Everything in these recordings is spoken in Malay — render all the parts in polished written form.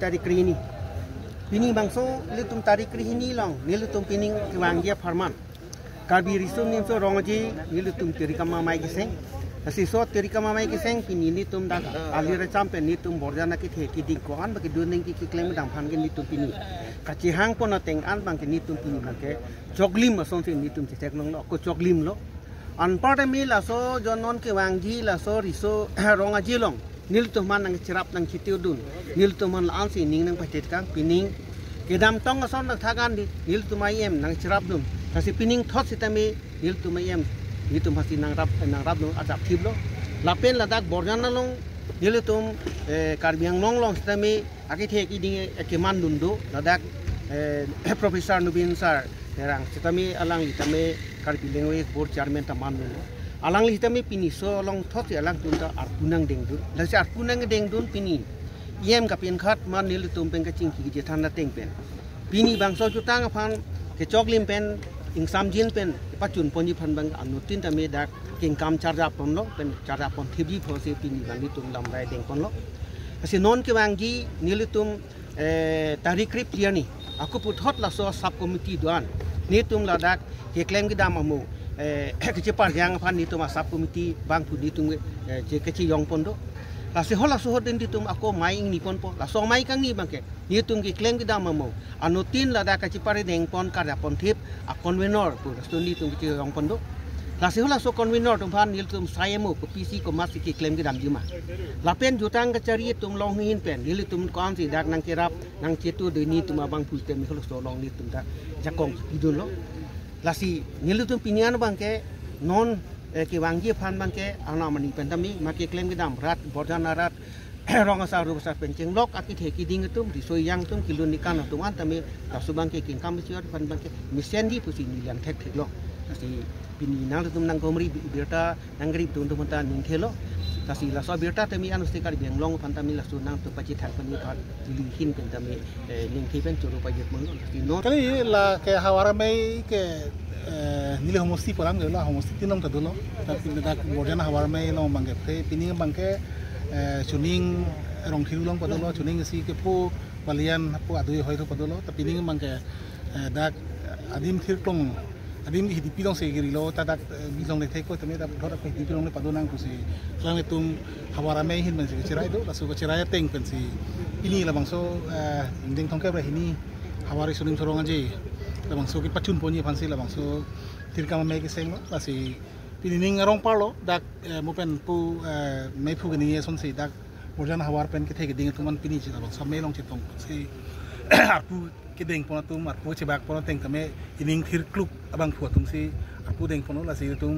tarik krini. Pining bangso litum tarik krini long, nilutum pining kiwanggia farman. Karbi risum nim so rongaji nilutum tirikama mai kiseng. Asi so tirikama mai kiseng pini nitum dak alira champe nitum borjana ki the ki ding ko an bagi duning ki klem dam phan ke nitum pini. Kaci hang pon teng an bang ke nitum pini bangke choklim ason se nitum se tek long ko choklim lo. An parte mi la so jonon kiwangji la so riso rongaji long. Nil tuman nang cerap nang citiu dun, nil tuman ansi ning nang patet kang pining, kedam tong ason nang thagan di, nil tumayem nang cerap dun, kasi pining thot sitami nil tumayem, nil tum hasi nang rap dun adap thiblo, lapen ladak borjana long, nil tum karbiang nong long sitami, aki thek iding keman dundo, ladak Profesor Nubin sar, terang sitami alang litame karbi language board chairman taman dun. Alang li hitami pini so long thot si alang tunta arpunang dengdun. Lasi arpunang dengdun pini. Iem ka pin khat man nil tumpeng ka cingki je thanda teng pen. Pini bangso jutang phan ke choklim pen ing samjin pen pachun ponji phan bang anutin ta me dak king kam charja pon lo pen charja pon thibi phose pini bang tum lam rai deng pon lo. Asi non ke wangji nil tum tarik krip ni. Aku puthot la so sub committee doan. Ni tum la dak ke claim ki dam amu. Kecepat yang pan itu masap komiti bang tu ditung je kecil yang pondo. Lasi hola suhot den ditung aku main ni pon po. Laso main kang ni bangke. Ni tung ki klaim kita mau. Anutin lada kecepat deng pon kada pon tip a convenor tu. Laso ni tung kecil yang pondo. Lasi hola so convenor tung pan ni tung saya mau ke PC ko masih ki klaim kita jima. Lapen jutang kecari tung long hin pen. Ni tung kon si dak nang kirap nang cetu de ni tung abang pulte mi hola so long ni tung dak jakong idul lo. Lasi nilutum pinian bangke non kiwangji phan bangke anamani pentami make claim gedam rat bordana rat rongasar rubasa penceng lok aki theki ding tum risoi yang tum kilun nikan tum antami tasu bangke king kam sior phan bangke misendi pusi nilan thek thek lok lasi pininal tum nang gomri birta nangrip tum tum ta ning thelo lasi laso birta temi anusti kar benglong pantami lasu nang tu pachi thak pani thar dilihin pentami ning thipen churu pajet mon lasi no kali la ke hawara mai ke nile homosti polam ge la homosti tinong ta dolo ta pinda borjana hawara mai no mangge ke pining bangke chuning rong thiru long padolo chuning si ke pu balian pu adui hoi ro padolo ta pining bangke dak adim thirtong adim hi dipilong se girilo ta dak bilong le theko tame ta thora pe dipilong le padonang ku si lang tum hawara mai hin man se chirai do la su ko chirai teng pen si ini la bangso inding thongke bra hini hawari sunim sorong aje la bangso ki pachun poni phansi la bangso tirkama mai ke seng la si pinining rong parlo dak mopen pu mai phu gni son si dak borjana hawar pen ke theke ding tuman pini chi la bangso mai long chi tong si arpu ke deng pon tum arpu che bak pon teng tame ining thir kluk abang phu tum si arpu deng pon la si tum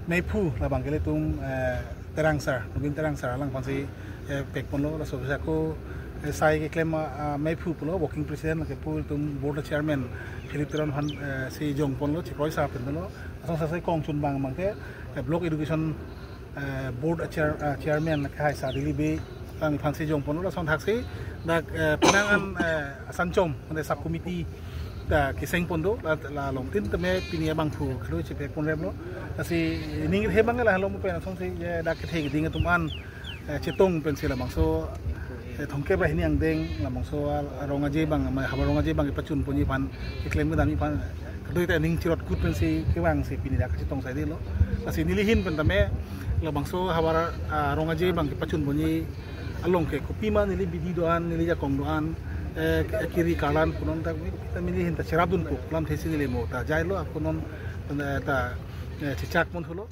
mai phu la bang kele tum terang sar nubin terang sar lang pon si pek pon lo la so sa ko sai ke claim mai phu pon lo working president la ke pu tum board chairman philip teron han si jong pon lo chi proi sa pen lo asong sa sai kong chun bang mang ke block education board chairman khai sa dilibe ang phansi jong pon lo son thaksi dak penangan sanchom ande sub committee da kiseng pondo la long tin tame pinia bang phu khlo che pe pon remlo asi ning he bang la lo mo pe song se dak ke thegi ding tuman chetong pen sila bang so thongke ba hini ang deng la bang so ronga je bang ma habar ronga je bang pachun poni pan ke claim ga dani pan doi ta ning chirot kut pen si ke bang si pini dak chetong sai de lo asi nilihin pen tame la bang so habar ronga je bang pachun poni along ke kopi man nili bidi doan nili ja kong doan kiri kalan punon ta kita mili hinta cerabun ko lam thesi nili mo ta jailo akunon ta cicak mon holo